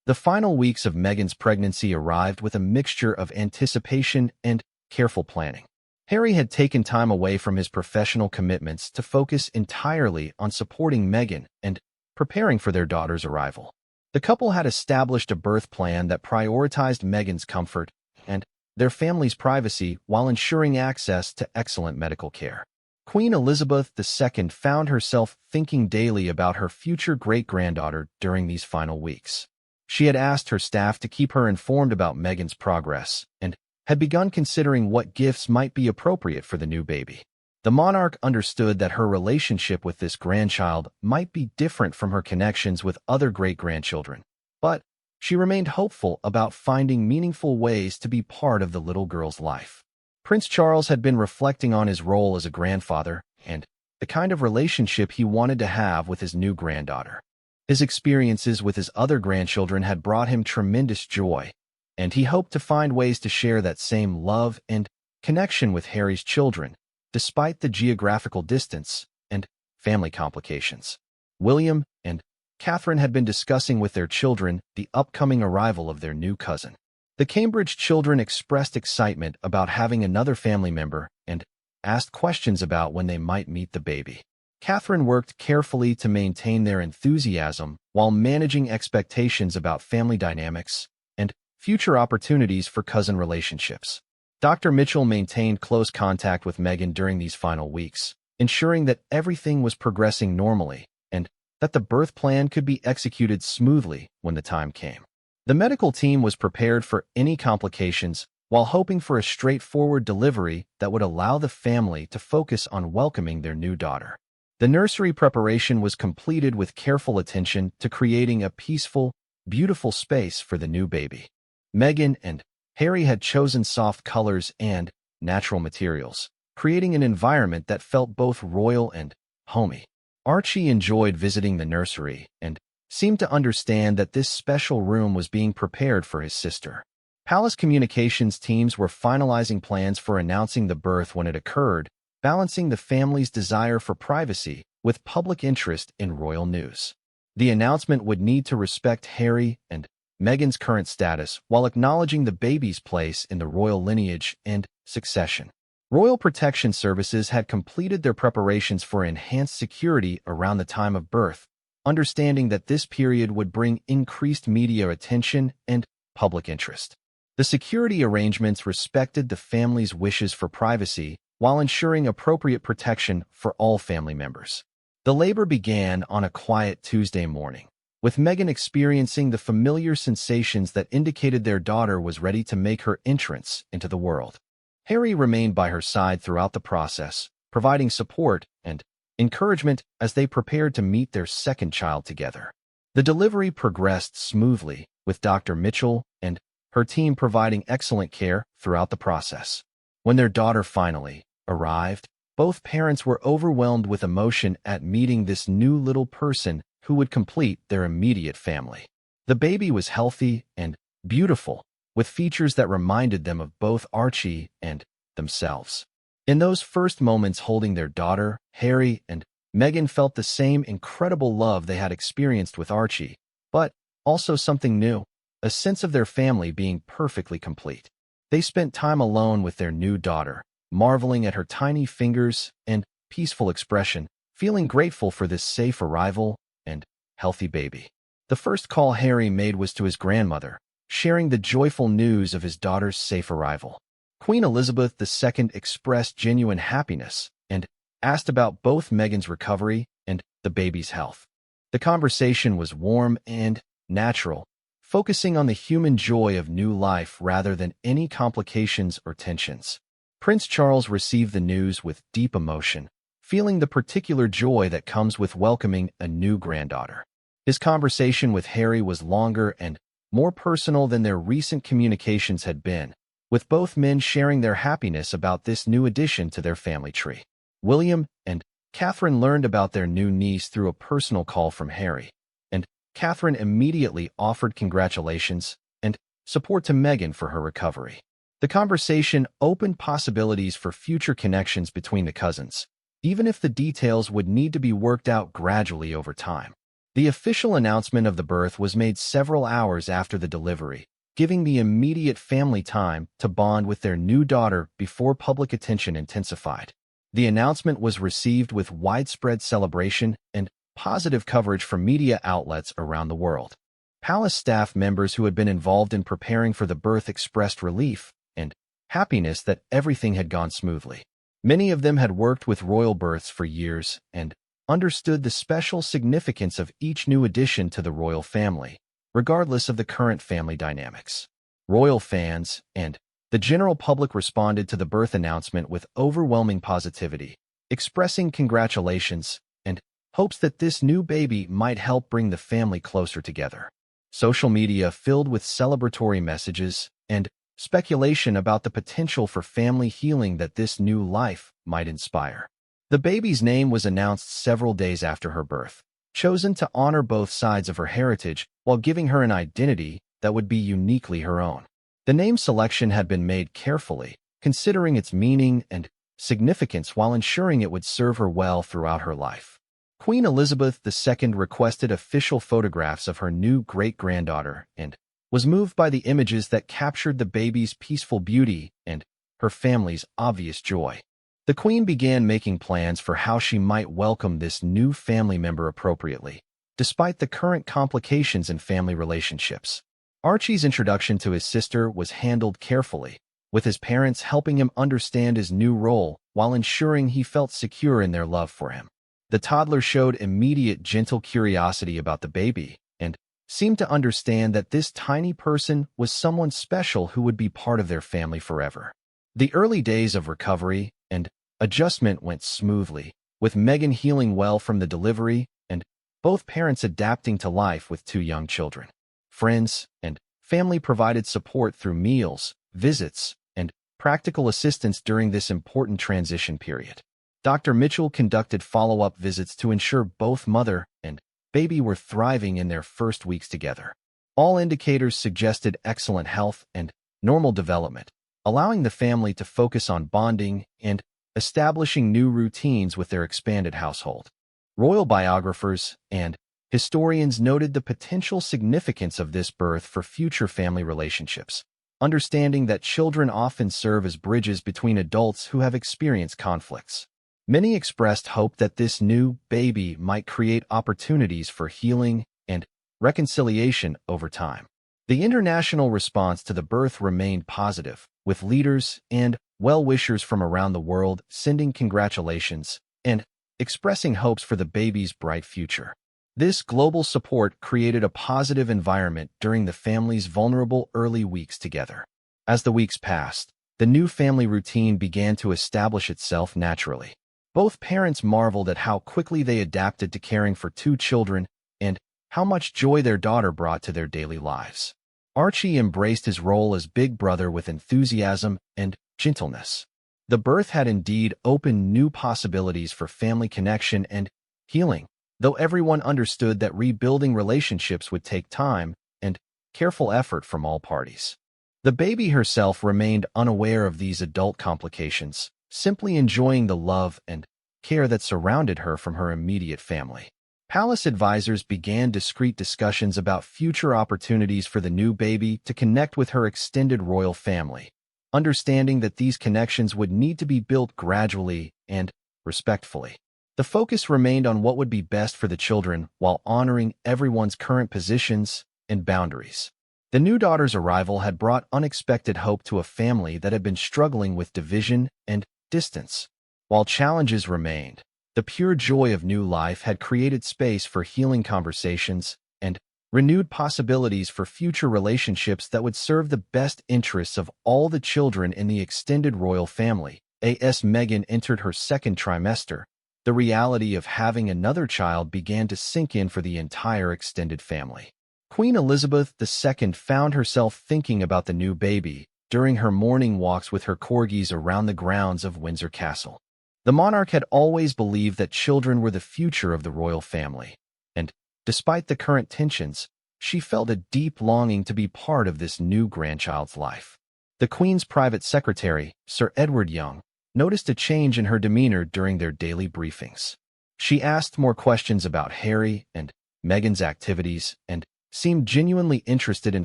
The final weeks of Meghan's pregnancy arrived with a mixture of anticipation and careful planning. Harry had taken time away from his professional commitments to focus entirely on supporting Meghan and preparing for their daughter's arrival. The couple had established a birth plan that prioritized Meghan's comfort and their family's privacy while ensuring access to excellent medical care. Queen Elizabeth II found herself thinking daily about her future great-granddaughter during these final weeks. She had asked her staff to keep her informed about Meghan's progress and had begun considering what gifts might be appropriate for the new baby. The monarch understood that her relationship with this grandchild might be different from her connections with other great-grandchildren, but she remained hopeful about finding meaningful ways to be part of the little girl's life. Prince Charles had been reflecting on his role as a grandfather and the kind of relationship he wanted to have with his new granddaughter. His experiences with his other grandchildren had brought him tremendous joy, and he hoped to find ways to share that same love and connection with Harry's children, despite the geographical distance and family complications. William and Catherine had been discussing with their children the upcoming arrival of their new cousin. The Cambridge children expressed excitement about having another family member and asked questions about when they might meet the baby. Catherine worked carefully to maintain their enthusiasm while managing expectations about family dynamics and future opportunities for cousin relationships. Dr. Mitchell maintained close contact with Meghan during these final weeks, ensuring that everything was progressing normally and that the birth plan could be executed smoothly when the time came. The medical team was prepared for any complications while hoping for a straightforward delivery that would allow the family to focus on welcoming their new daughter. The nursery preparation was completed with careful attention to creating a peaceful, beautiful space for the new baby. Meghan and Harry had chosen soft colors and natural materials, creating an environment that felt both royal and homey. Archie enjoyed visiting the nursery and seemed to understand that this special room was being prepared for his sister. Palace communications teams were finalizing plans for announcing the birth when it occurred, balancing the family's desire for privacy with public interest in royal news. The announcement would need to respect Harry and Meghan's current status while acknowledging the baby's place in the royal lineage and succession. Royal Protection Services had completed their preparations for enhanced security around the time of birth, understanding that this period would bring increased media attention and public interest. The security arrangements respected the family's wishes for privacy while ensuring appropriate protection for all family members. The labor began on a quiet Tuesday morning, with Meghan experiencing the familiar sensations that indicated their daughter was ready to make her entrance into the world. Harry remained by her side throughout the process, providing support and encouragement as they prepared to meet their second child together. The delivery progressed smoothly, with Dr. Mitchell and her team providing excellent care throughout the process. When their daughter finally arrived, both parents were overwhelmed with emotion at meeting this new little person who would complete their immediate family. The baby was healthy and beautiful, with features that reminded them of both Archie and themselves. In those first moments holding their daughter, Harry and Meghan felt the same incredible love they had experienced with Archie, but also something new, a sense of their family being perfectly complete. They spent time alone with their new daughter, marveling at her tiny fingers and peaceful expression, feeling grateful for this safe arrival and healthy baby. The first call Harry made was to his grandmother, sharing the joyful news of his daughter's safe arrival. Queen Elizabeth II expressed genuine happiness and asked about both Meghan's recovery and the baby's health. The conversation was warm and natural, focusing on the human joy of new life rather than any complications or tensions. Prince Charles received the news with deep emotion, feeling the particular joy that comes with welcoming a new granddaughter. His conversation with Harry was longer and more personal than their recent communications had been, with both men sharing their happiness about this new addition to their family tree. William and Catherine learned about their new niece through a personal call from Harry, and Catherine immediately offered congratulations and support to Meghan for her recovery. The conversation opened possibilities for future connections between the cousins, even if the details would need to be worked out gradually over time. The official announcement of the birth was made several hours after the delivery, giving the immediate family time to bond with their new daughter before public attention intensified. The announcement was received with widespread celebration and positive coverage from media outlets around the world. Palace staff members who had been involved in preparing for the birth expressed relief and happiness that everything had gone smoothly. Many of them had worked with royal births for years and understood the special significance of each new addition to the royal family, regardless of the current family dynamics. Royal fans and the general public responded to the birth announcement with overwhelming positivity, expressing congratulations and hopes that this new baby might help bring the family closer together. Social media filled with celebratory messages and speculation about the potential for family healing that this new life might inspire. The baby's name was announced several days after her birth, chosen to honor both sides of her heritage while giving her an identity that would be uniquely her own. The name selection had been made carefully, considering its meaning and significance while ensuring it would serve her well throughout her life. Queen Elizabeth II requested official photographs of her new great-granddaughter and was moved by the images that captured the baby's peaceful beauty and her family's obvious joy. The Queen began making plans for how she might welcome this new family member appropriately, despite the current complications in family relationships. Archie's introduction to his sister was handled carefully, with his parents helping him understand his new role while ensuring he felt secure in their love for him. The toddler showed immediate gentle curiosity about the baby and seemed to understand that this tiny person was someone special who would be part of their family forever. The early days of recovery and adjustment went smoothly, with Meghan healing well from the delivery and both parents adapting to life with two young children. Friends and family provided support through meals, visits, and practical assistance during this important transition period. Dr. Mitchell conducted follow-up visits to ensure both mother and baby were thriving in their first weeks together. All indicators suggested excellent health and normal development, allowing the family to focus on bonding and establishing new routines with their expanded household. Royal biographers and historians noted the potential significance of this birth for future family relationships, understanding that children often serve as bridges between adults who have experienced conflicts. Many expressed hope that this new baby might create opportunities for healing and reconciliation over time. The international response to the birth remained positive, with leaders and well-wishers from around the world sending congratulations and expressing hopes for the baby's bright future. This global support created a positive environment during the family's vulnerable early weeks together. As the weeks passed, the new family routine began to establish itself naturally. Both parents marveled at how quickly they adapted to caring for two children and how much joy their daughter brought to their daily lives. Archie embraced his role as big brother with enthusiasm and gentleness. The birth had indeed opened new possibilities for family connection and healing, though everyone understood that rebuilding relationships would take time and careful effort from all parties. The baby herself remained unaware of these adult complications, simply enjoying the love and care that surrounded her from her immediate family. Palace advisors began discreet discussions about future opportunities for the new baby to connect with her extended royal family, understanding that these connections would need to be built gradually and respectfully. The focus remained on what would be best for the children while honoring everyone's current positions and boundaries. The new daughter's arrival had brought unexpected hope to a family that had been struggling with division and distance. While challenges remained, the pure joy of new life had created space for healing conversations and renewed possibilities for future relationships that would serve the best interests of all the children in the extended royal family. As Meghan entered her second trimester, the reality of having another child began to sink in for the entire extended family. Queen Elizabeth II found herself thinking about the new baby during her morning walks with her corgis around the grounds of Windsor Castle. The monarch had always believed that children were the future of the royal family, and despite the current tensions, she felt a deep longing to be part of this new grandchild's life. The Queen's private secretary, Sir Edward Young, noticed a change in her demeanor during their daily briefings. She asked more questions about Harry and Meghan's activities and seemed genuinely interested in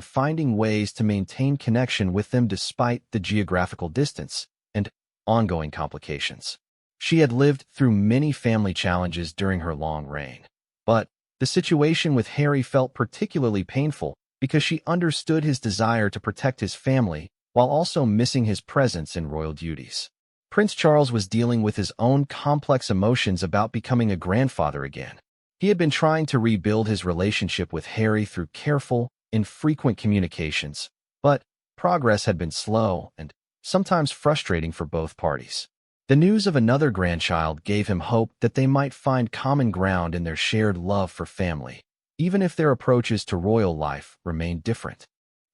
finding ways to maintain connection with them despite the geographical distance and ongoing complications. She had lived through many family challenges during her long reign. But the situation with Harry felt particularly painful because she understood his desire to protect his family while also missing his presence in royal duties. Prince Charles was dealing with his own complex emotions about becoming a grandfather again. He had been trying to rebuild his relationship with Harry through careful, infrequent communications, but progress had been slow and sometimes frustrating for both parties. The news of another grandchild gave him hope that they might find common ground in their shared love for family, even if their approaches to royal life remained different.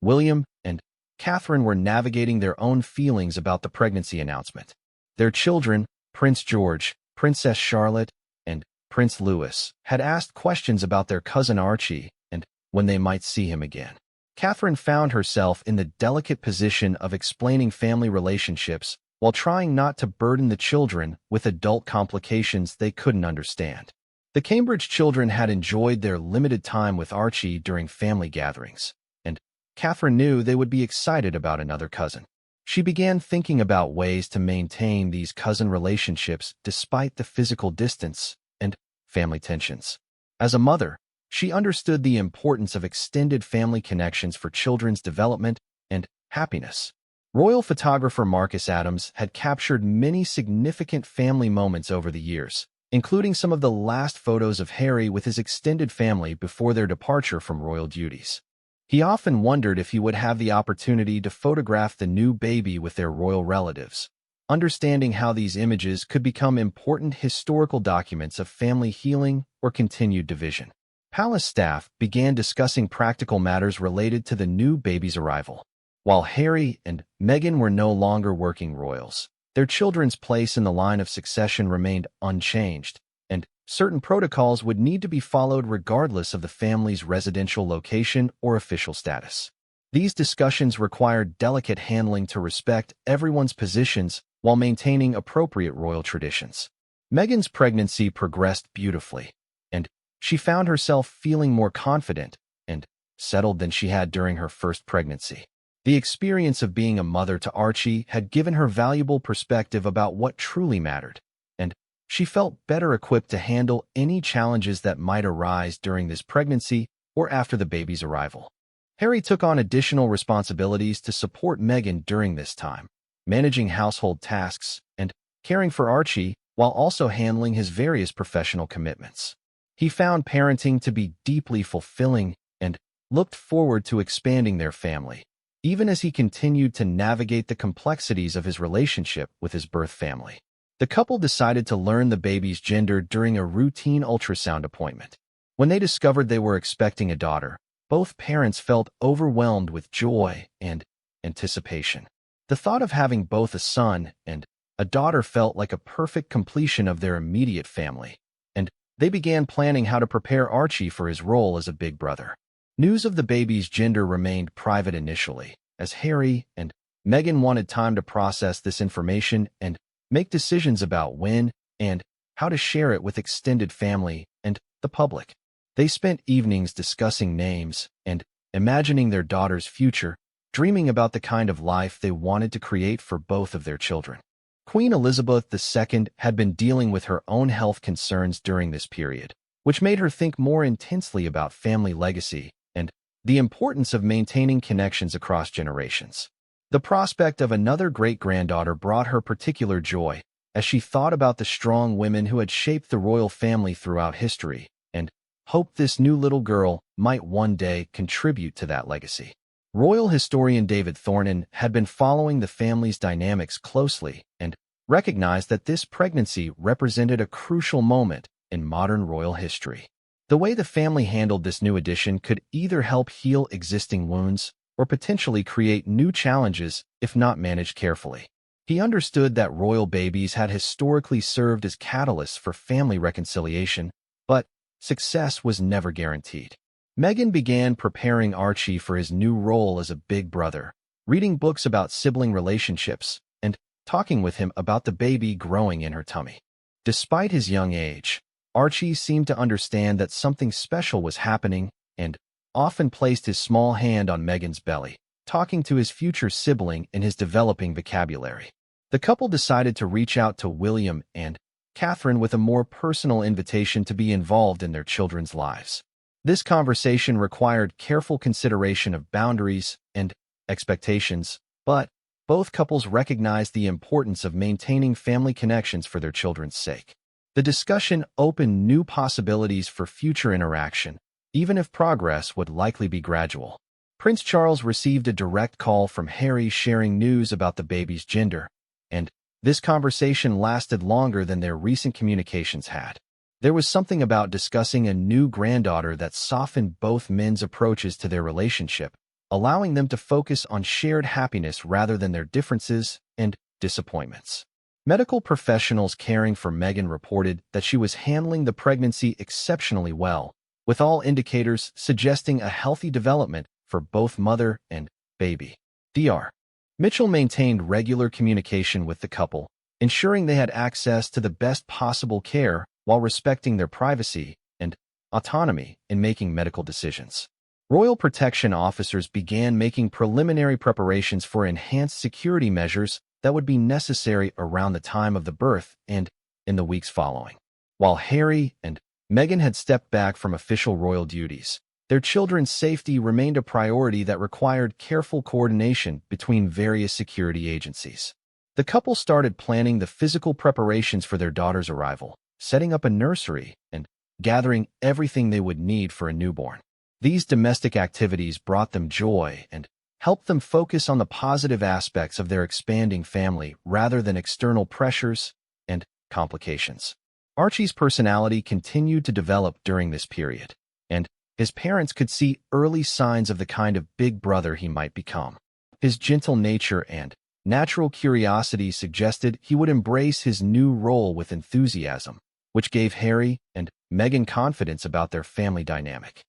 William and Catherine were navigating their own feelings about the pregnancy announcement. Their children, Prince George, Princess Charlotte, and Prince Louis, had asked questions about their cousin Archie and when they might see him again. Catherine found herself in the delicate position of explaining family relationships while trying not to burden the children with adult complications they couldn't understand. The Cambridge children had enjoyed their limited time with Archie during family gatherings, and Catherine knew they would be excited about another cousin. She began thinking about ways to maintain these cousin relationships despite the physical distance and family tensions. As a mother, she understood the importance of extended family connections for children's development and happiness. Royal photographer Marcus Adams had captured many significant family moments over the years, including some of the last photos of Harry with his extended family before their departure from royal duties. He often wondered if he would have the opportunity to photograph the new baby with their royal relatives, understanding how these images could become important historical documents of family healing or continued division. Palace staff began discussing practical matters related to the new baby's arrival. While Harry and Meghan were no longer working royals, their children's place in the line of succession remained unchanged, and certain protocols would need to be followed regardless of the family's residential location or official status. These discussions required delicate handling to respect everyone's positions while maintaining appropriate royal traditions. Meghan's pregnancy progressed beautifully, and she found herself feeling more confident and settled than she had during her first pregnancy. The experience of being a mother to Archie had given her valuable perspective about what truly mattered, and she felt better equipped to handle any challenges that might arise during this pregnancy or after the baby's arrival. Harry took on additional responsibilities to support Meghan during this time, managing household tasks and caring for Archie while also handling his various professional commitments. He found parenting to be deeply fulfilling and looked forward to expanding their family, even as he continued to navigate the complexities of his relationship with his birth family. The couple decided to learn the baby's gender during a routine ultrasound appointment. When they discovered they were expecting a daughter, both parents felt overwhelmed with joy and anticipation. The thought of having both a son and a daughter felt like a perfect completion of their immediate family, and they began planning how to prepare Archie for his role as a big brother. News of the baby's gender remained private initially, as Harry and Meghan wanted time to process this information and make decisions about when and how to share it with extended family and the public. They spent evenings discussing names and imagining their daughter's future, dreaming about the kind of life they wanted to create for both of their children. Queen Elizabeth II had been dealing with her own health concerns during this period, which made her think more intensely about family legacy and the importance of maintaining connections across generations. The prospect of another great-granddaughter brought her particular joy as she thought about the strong women who had shaped the royal family throughout history and hoped this new little girl might one day contribute to that legacy. Royal historian David Thornton had been following the family's dynamics closely and recognized that this pregnancy represented a crucial moment in modern royal history. The way the family handled this new addition could either help heal existing wounds or potentially create new challenges if not managed carefully. He understood that royal babies had historically served as catalysts for family reconciliation, but success was never guaranteed. Meghan began preparing Archie for his new role as a big brother, reading books about sibling relationships and talking with him about the baby growing in her tummy. Despite his young age, Archie seemed to understand that something special was happening and often placed his small hand on Meghan's belly, talking to his future sibling in his developing vocabulary. The couple decided to reach out to William and Catherine with a more personal invitation to be involved in their children's lives. This conversation required careful consideration of boundaries and expectations, but both couples recognized the importance of maintaining family connections for their children's sake. The discussion opened new possibilities for future interaction, even if progress would likely be gradual. Prince Charles received a direct call from Harry sharing news about the baby's gender, and this conversation lasted longer than their recent communications had. There was something about discussing a new granddaughter that softened both men's approaches to their relationship, allowing them to focus on shared happiness rather than their differences and disappointments. Medical professionals caring for Meghan reported that she was handling the pregnancy exceptionally well, with all indicators suggesting a healthy development for both mother and baby. Dr. Mitchell maintained regular communication with the couple, ensuring they had access to the best possible care while respecting their privacy and autonomy in making medical decisions. Royal protection officers began making preliminary preparations for enhanced security measures that would be necessary around the time of the birth and in the weeks following. While Harry and Meghan had stepped back from official royal duties, their children's safety remained a priority that required careful coordination between various security agencies. The couple started planning the physical preparations for their daughter's arrival, setting up a nursery and gathering everything they would need for a newborn. These domestic activities brought them joy and helped them focus on the positive aspects of their expanding family rather than external pressures and complications. Archie's personality continued to develop during this period, and his parents could see early signs of the kind of big brother he might become. His gentle nature and natural curiosity suggested he would embrace his new role with enthusiasm, which gave Harry and Meghan confidence about their family dynamic.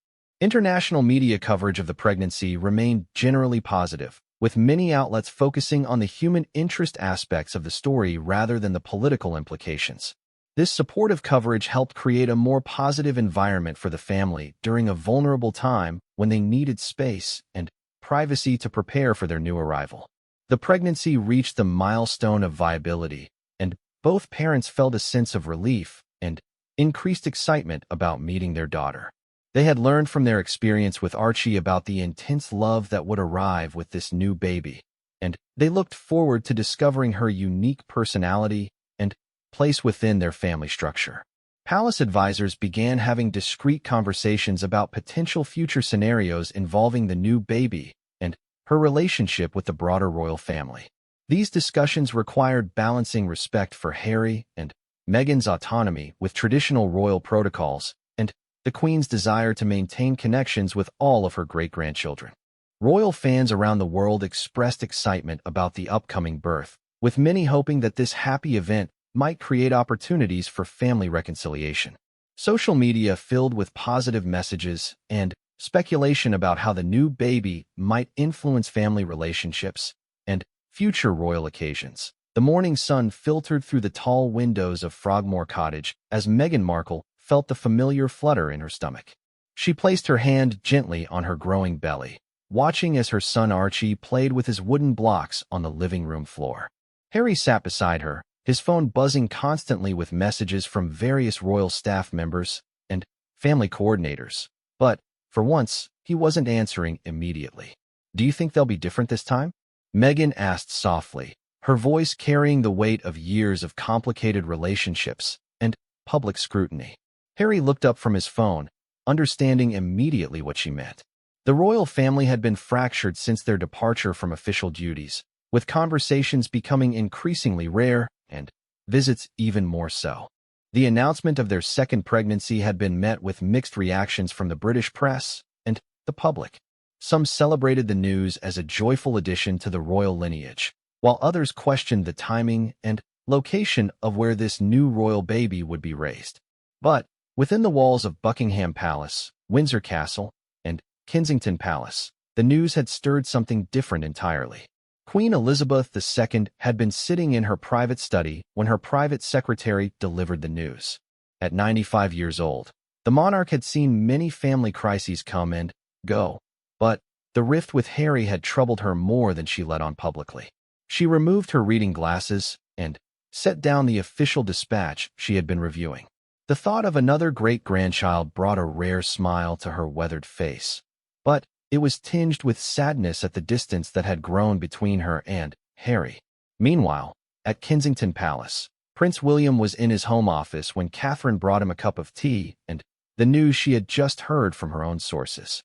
International media coverage of the pregnancy remained generally positive, with many outlets focusing on the human interest aspects of the story rather than the political implications. This supportive coverage helped create a more positive environment for the family during a vulnerable time when they needed space and privacy to prepare for their new arrival. The pregnancy reached the milestone of viability, and both parents felt a sense of relief and increased excitement about meeting their daughter. They had learned from their experience with Archie about the intense love that would arrive with this new baby, and they looked forward to discovering her unique personality and place within their family structure. Palace advisors began having discreet conversations about potential future scenarios involving the new baby and her relationship with the broader royal family. These discussions required balancing respect for Harry and Meghan's autonomy with traditional royal protocols and the Queen's desire to maintain connections with all of her great-grandchildren. Royal fans around the world expressed excitement about the upcoming birth, with many hoping that this happy event might create opportunities for family reconciliation. Social media filled with positive messages and speculation about how the new baby might influence family relationships and future royal occasions. The morning sun filtered through the tall windows of Frogmore Cottage as Meghan Markle felt the familiar flutter in her stomach. She placed her hand gently on her growing belly, watching as her son Archie played with his wooden blocks on the living room floor. Harry sat beside her, his phone buzzing constantly with messages from various royal staff members and family coordinators. But, for once, he wasn't answering immediately. "Do you think they'll be different this time?" Meghan asked softly, her voice carrying the weight of years of complicated relationships and public scrutiny. Harry looked up from his phone, understanding immediately what she meant. The royal family had been fractured since their departure from official duties, with conversations becoming increasingly rare and visits even more so. The announcement of their second pregnancy had been met with mixed reactions from the British press and the public. Some celebrated the news as a joyful addition to the royal lineage, while others questioned the timing and location of where this new royal baby would be raised. But within the walls of Buckingham Palace, Windsor Castle, and Kensington Palace, the news had stirred something different entirely. Queen Elizabeth II had been sitting in her private study when her private secretary delivered the news. At 95 years old, the monarch had seen many family crises come and go, but the rift with Harry had troubled her more than she let on publicly. She removed her reading glasses and set down the official dispatch she had been reviewing. The thought of another great-grandchild brought a rare smile to her weathered face, but it was tinged with sadness at the distance that had grown between her and Harry. Meanwhile, at Kensington Palace, Prince William was in his home office when Catherine brought him a cup of tea and the news she had just heard from her own sources.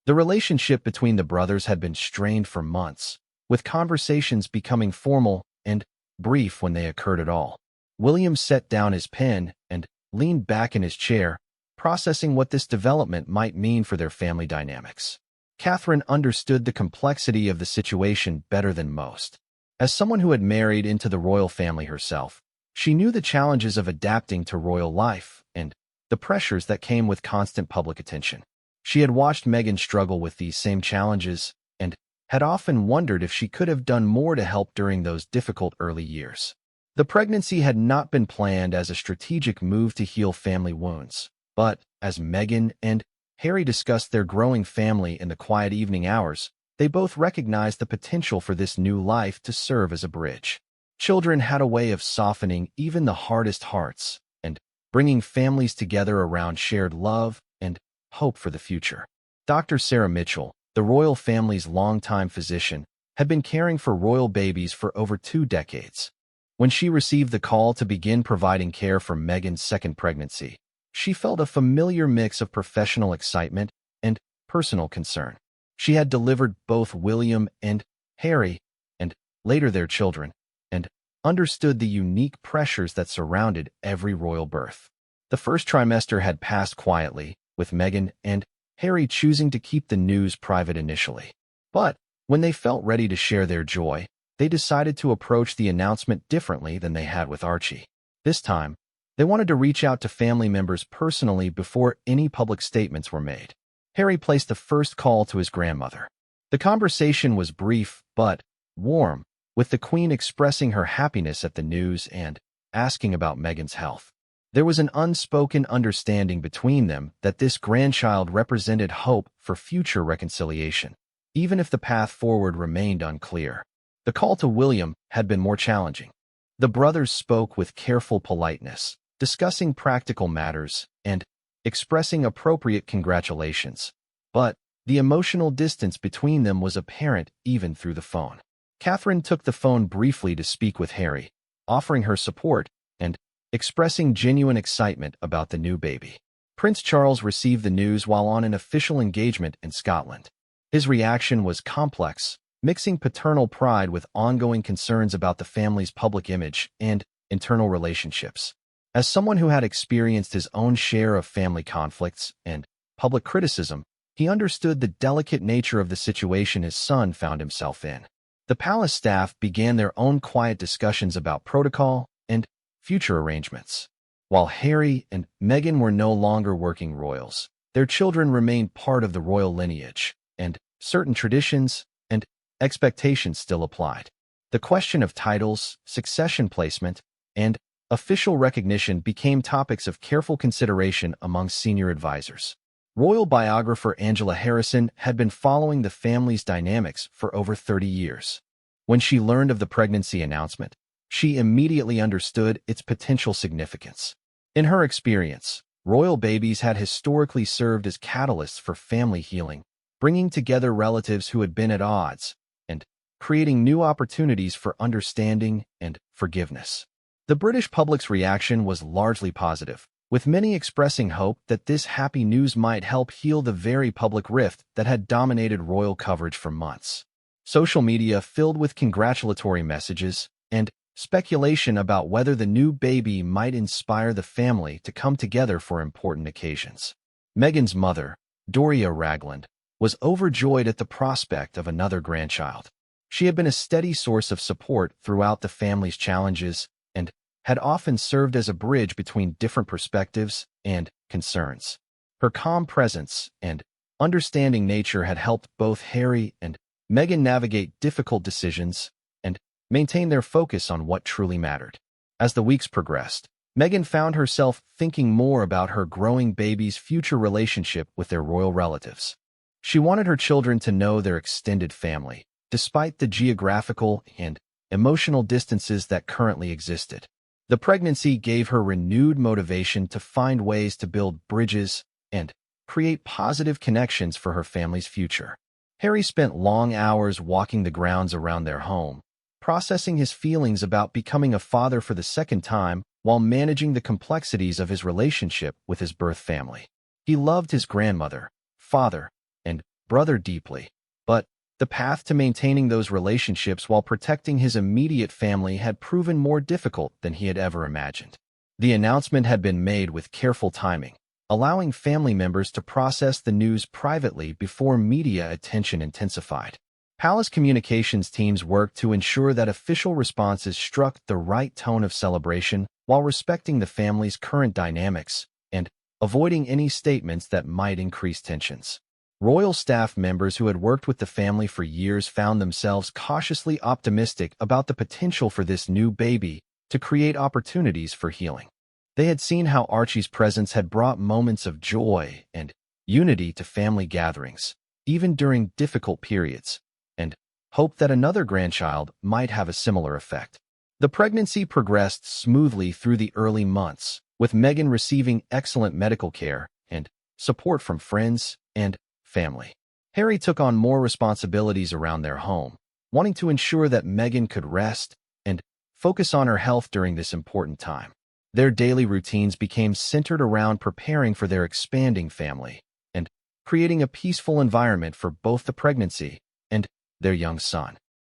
The relationship between the brothers had been strained for months, with conversations becoming formal and brief when they occurred at all. William set down his pen and leaned back in his chair, processing what this development might mean for their family dynamics. Catherine understood the complexity of the situation better than most. As someone who had married into the royal family herself, she knew the challenges of adapting to royal life and the pressures that came with constant public attention. She had watched Meghan struggle with these same challenges and had often wondered if she could have done more to help during those difficult early years. The pregnancy had not been planned as a strategic move to heal family wounds, but as Meghan and Harry discussed their growing family in the quiet evening hours, they both recognized the potential for this new life to serve as a bridge. Children had a way of softening even the hardest hearts and bringing families together around shared love and hope for the future. Dr. Sarah Mitchell, the royal family's longtime physician, had been caring for royal babies for over 2 decades. When she received the call to begin providing care for Meghan's second pregnancy, she felt a familiar mix of professional excitement and personal concern. She had delivered both William and Harry, and later their children, and understood the unique pressures that surrounded every royal birth. The first trimester had passed quietly, with Meghan and Harry choosing to keep the news private initially. But when they felt ready to share their joy, they decided to approach the announcement differently than they had with Archie. This time, they wanted to reach out to family members personally before any public statements were made. Harry placed the first call to his grandmother. The conversation was brief but warm, with the Queen expressing her happiness at the news and asking about Meghan's health. There was an unspoken understanding between them that this grandchild represented hope for future reconciliation, even if the path forward remained unclear. The call to William had been more challenging. The brothers spoke with careful politeness, discussing practical matters and expressing appropriate congratulations, but the emotional distance between them was apparent even through the phone. Catherine took the phone briefly to speak with Harry, offering her support and expressing genuine excitement about the new baby. Prince Charles received the news while on an official engagement in Scotland. His reaction was complex, mixing paternal pride with ongoing concerns about the family's public image and internal relationships. As someone who had experienced his own share of family conflicts and public criticism, he understood the delicate nature of the situation his son found himself in. The palace staff began their own quiet discussions about protocol and future arrangements. While Harry and Meghan were no longer working royals, their children remained part of the royal lineage, and certain traditions and expectations still applied. The question of titles, succession placement, and official recognition became topics of careful consideration among senior advisors. Royal biographer Angela Harrison had been following the family's dynamics for over 30 years. When she learned of the pregnancy announcement, she immediately understood its potential significance. In her experience, royal babies had historically served as catalysts for family healing, bringing together relatives who had been at odds and creating new opportunities for understanding and forgiveness. The British public's reaction was largely positive, with many expressing hope that this happy news might help heal the very public rift that had dominated royal coverage for months. Social media filled with congratulatory messages and speculation about whether the new baby might inspire the family to come together for important occasions. Meghan's mother, Doria Ragland, was overjoyed at the prospect of another grandchild. She had been a steady source of support throughout the family's challenges and had often served as a bridge between different perspectives and concerns. Her calm presence and understanding nature had helped both Harry and Meghan navigate difficult decisions and maintain their focus on what truly mattered. As the weeks progressed, Meghan found herself thinking more about her growing baby's future relationship with their royal relatives. She wanted her children to know their extended family, despite the geographical and emotional distances that currently existed. The pregnancy gave her renewed motivation to find ways to build bridges and create positive connections for her family's future. Harry spent long hours walking the grounds around their home, processing his feelings about becoming a father for the second time while managing the complexities of his relationship with his birth family. He loved his grandmother, father, and brother deeply, but the path to maintaining those relationships while protecting his immediate family had proven more difficult than he had ever imagined. The announcement had been made with careful timing, allowing family members to process the news privately before media attention intensified. Palace communications teams worked to ensure that official responses struck the right tone of celebration while respecting the family's current dynamics and avoiding any statements that might increase tensions. Royal staff members who had worked with the family for years found themselves cautiously optimistic about the potential for this new baby to create opportunities for healing. They had seen how Archie's presence had brought moments of joy and unity to family gatherings, even during difficult periods, and hoped that another grandchild might have a similar effect. The pregnancy progressed smoothly through the early months, with Meghan receiving excellent medical care and support from friends and family. Harry took on more responsibilities around their home, wanting to ensure that Meghan could rest and focus on her health during this important time. Their daily routines became centered around preparing for their expanding family and creating a peaceful environment for both the pregnancy and their young son.